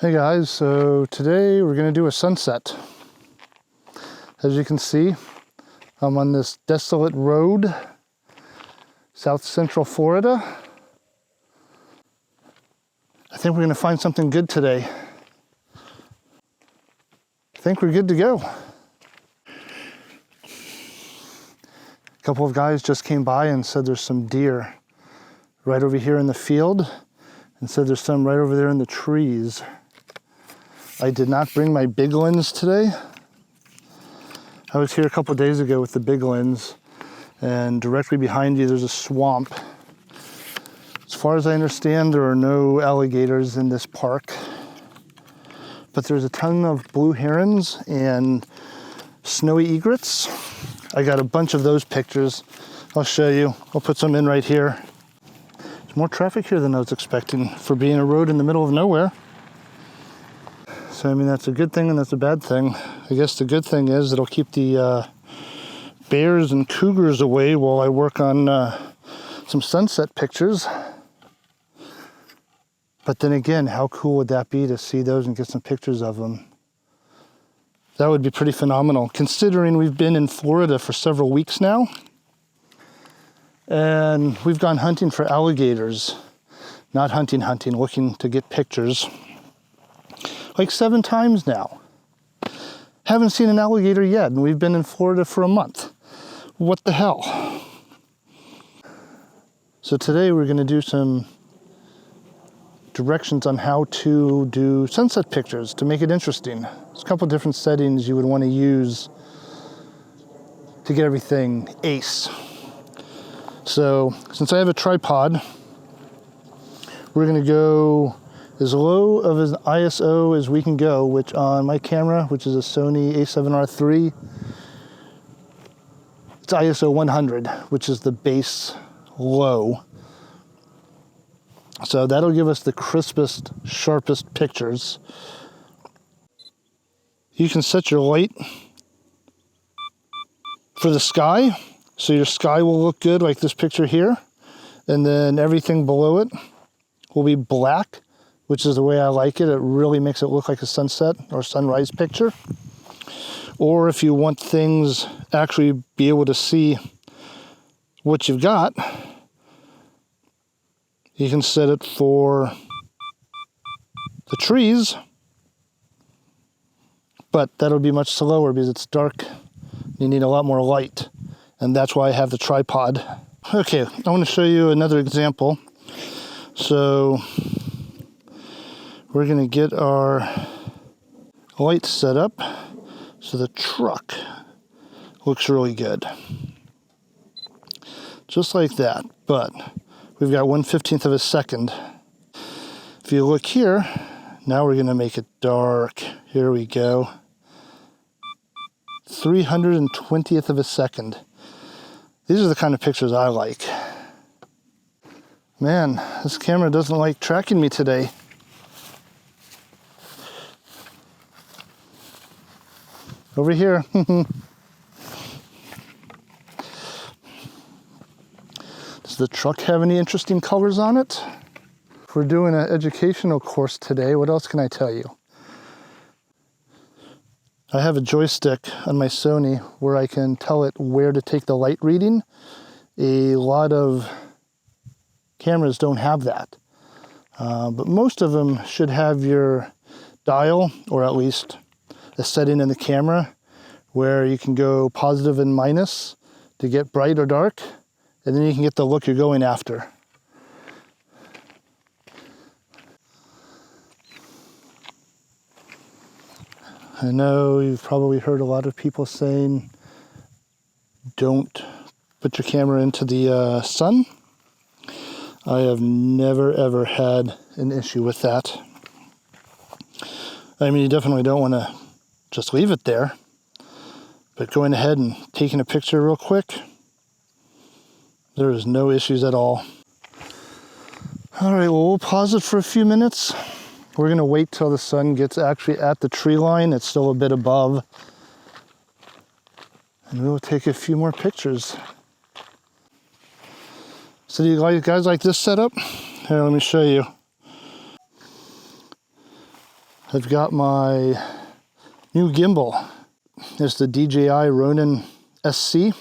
Hey guys, so today we're going to do a sunset. As you can see, I'm on this desolate road, south central Florida. I think we're going to find something good today. I think we're good to go. A couple of guys just came by and said there's some deer right over here in the field, and said there's some right over there in the trees. I did not bring my big lens today. I was here a couple of days ago with the big lens, and directly behind you there's a swamp. As far as I understand, there are no alligators in this park, but there's a ton of blue herons and snowy egrets. I got a bunch of those pictures. I'll show you. I'll put some in right here. There's more traffic here than I was expecting for being a road in the middle of nowhere. So I mean, that's a good thing and that's a bad thing. I guess the good thing is it'll keep the bears and cougars away while I work on some sunset pictures. But then again, how cool would that be to see those and get some pictures of them? That would be pretty phenomenal, considering we've been in Florida for several weeks now. And we've gone hunting for alligators. Not hunting, looking to get pictures. Like 7 times now. Haven't seen an alligator yet, and we've been in Florida for a month. What the hell? So today we're going to do some directions on how to do sunset pictures to make it interesting. There's a couple different settings you would want to use to get everything ace. So since I have a tripod, we're going to go as low of an ISO as we can go, which on my camera, which is a Sony a7R III, it's ISO 100, which is the base low. So that'll give us the crispest, sharpest pictures. You can set your light for the sky, so your sky will look good like this picture here, and then everything below it will be black, which is the way I like it. It really makes it look like a sunset or sunrise picture. Or if you want things actually be able to see what you've got, you can set it for the trees, but that'll be much slower because it's dark. You need a lot more light, and that's why I have the tripod. Okay, I want to show you another example. So we're going to get our light set up so the truck looks really good. Just like that, but we've got 1/15 of a second. If you look here, now we're going to make it dark. Here we go. 320th of a second. These are the kind of pictures I like. Man, this camera doesn't like tracking me today. Over here. Does the truck have any interesting colors on it? If we're doing an educational course today, what else can I tell you? I have a joystick on my Sony where I can tell it where to take the light reading. A lot of cameras don't have that. But most of them should have your dial, or at least a setting in the camera where you can go positive and minus to get bright or dark, and then you can get the look you're going after. I know you've probably heard a lot of people saying don't put your camera into the sun. I have never ever had an issue with that. I mean, you definitely don't want to just leave it there, but going ahead and taking a picture real quick, there is no issues at all. All right, well, we'll pause it for a few minutes. We're going to wait till the sun gets actually at the tree line. It's still a bit above, and we'll take a few more pictures. So do you guys like this setup? Here, let me show you. I've got my new gimbal. It's the DJI Ronin SC.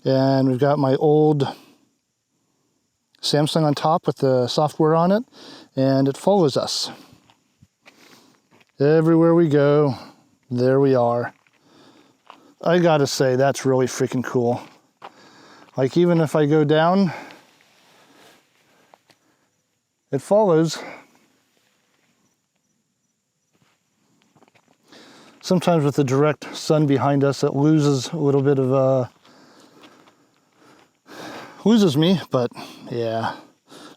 And we've got my old Samsung on top with the software on it. And it follows us. Everywhere we go, there we are. I gotta say, that's really freaking cool. Like, even if I go down, it follows. Sometimes with the direct sun behind us, it loses a little bit of, loses me, but yeah,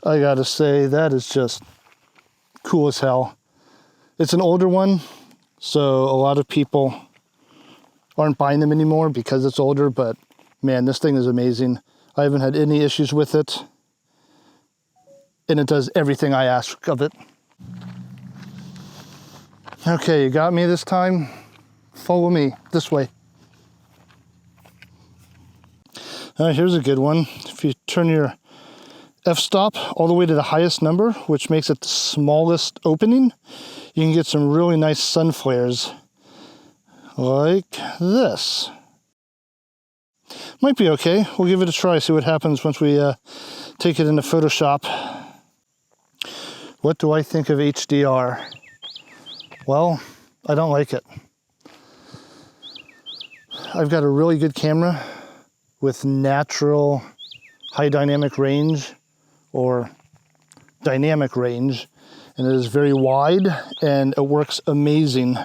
I gotta say, that is just cool as hell. It's an older one, so a lot of people aren't buying them anymore because it's older, but man, this thing is amazing. I haven't had any issues with it, and it does everything I ask of it. Okay, you got me this time. Follow me this way. Here's a good one. If you turn your f-stop all the way to the highest number, which makes it the smallest opening, you can get some really nice sun flares like this. Might be okay. We'll give it a try, see what happens once we take it into Photoshop. What do I think of HDR? Well, I don't like it. I've got a really good camera with natural high dynamic range, or dynamic range, and it is very wide and it works amazing.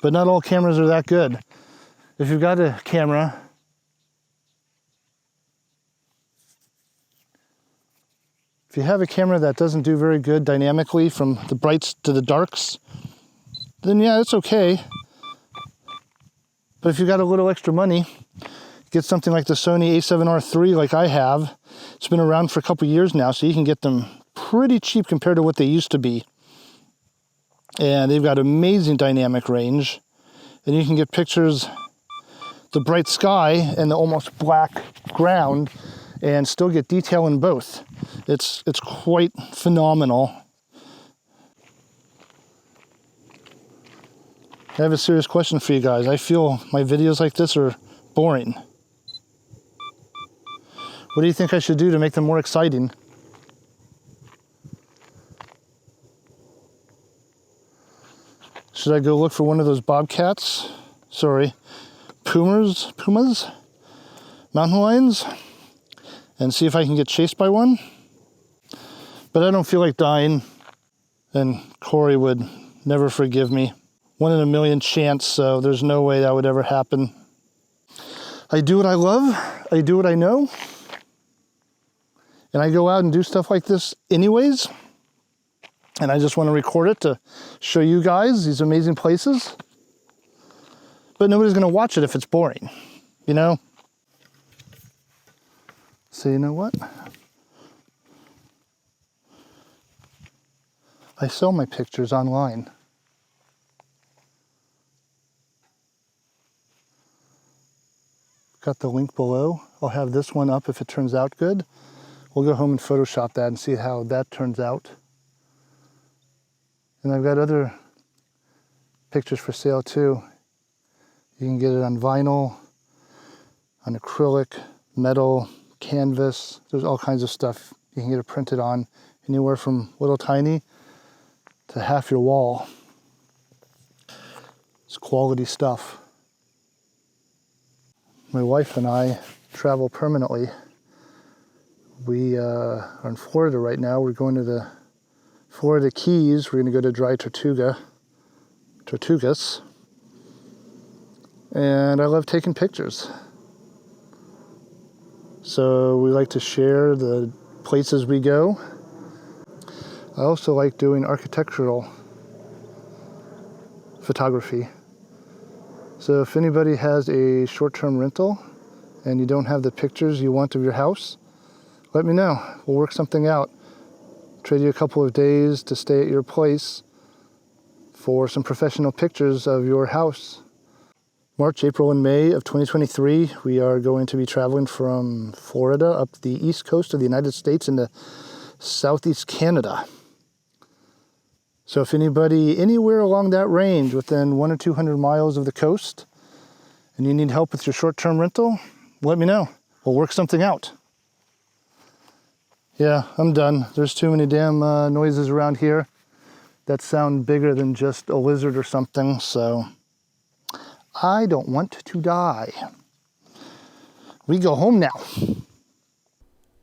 But not all cameras are that good. If you've got a camera if you have a camera that doesn't do very good dynamically from the brights to the darks, then yeah, it's okay. But if you've got a little extra money, get something like the Sony a7R III like I have. It's been around for a couple years now, so you can get them pretty cheap compared to what they used to be. And they've got amazing dynamic range. And you can get pictures, the bright sky and the almost black ground, and still get detail in both. It's quite phenomenal. I have a serious question for you guys. I feel my videos like this are boring. What do you think I should do to make them more exciting? Should I go look for one of those bobcats? Sorry, pumas, mountain lions, and see if I can get chased by one? But I don't feel like dying, and Corey would never forgive me. 1 in a million chance, so there's no way that would ever happen. I do what I love, I do what I know, and I go out and do stuff like this anyways, and I just want to record it to show you guys these amazing places. But nobody's going to watch it if it's boring, you know? So you know what? I sell my pictures online. Got the link below. I'll have this one up if it turns out good. We'll go home and Photoshop that and see how that turns out. And I've got other pictures for sale too. You can get it on vinyl, on acrylic, metal, canvas. There's all kinds of stuff you can get it printed on, anywhere from little tiny to half your wall. It's quality stuff. My wife and I travel permanently. We are in Florida right now. We're going to the Florida Keys. We're going to go to Dry Tortugas. And I love taking pictures. So we like to share the places we go. I also like doing architectural photography. So if anybody has a short-term rental and you don't have the pictures you want of your house, let me know. We'll work something out. Trade you a couple of days to stay at your place for some professional pictures of your house. March, April, and May of 2023, we are going to be traveling from Florida up the east coast of the United States into southeast Canada. So if anybody anywhere along that range within 100 or 200 miles of the coast and you need help with your short-term rental, let me know. We'll work something out. Yeah, I'm done. There's too many damn noises around here that sound bigger than just a lizard or something, so I don't want to die. We go home now.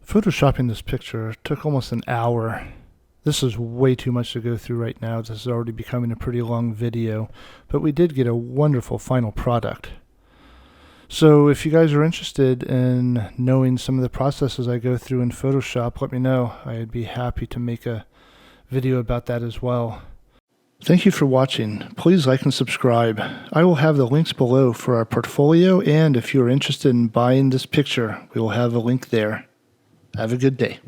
Photoshopping this picture took almost an hour. This is way too much to go through right now. This is already becoming a pretty long video, but we did get a wonderful final product. So if you guys are interested in knowing some of the processes I go through in Photoshop, let me know. I'd be happy to make a video about that as well. Thank you for watching. Please like and subscribe. I will have the links below for our portfolio, and if you're interested in buying this picture, we will have a link there. Have a good day.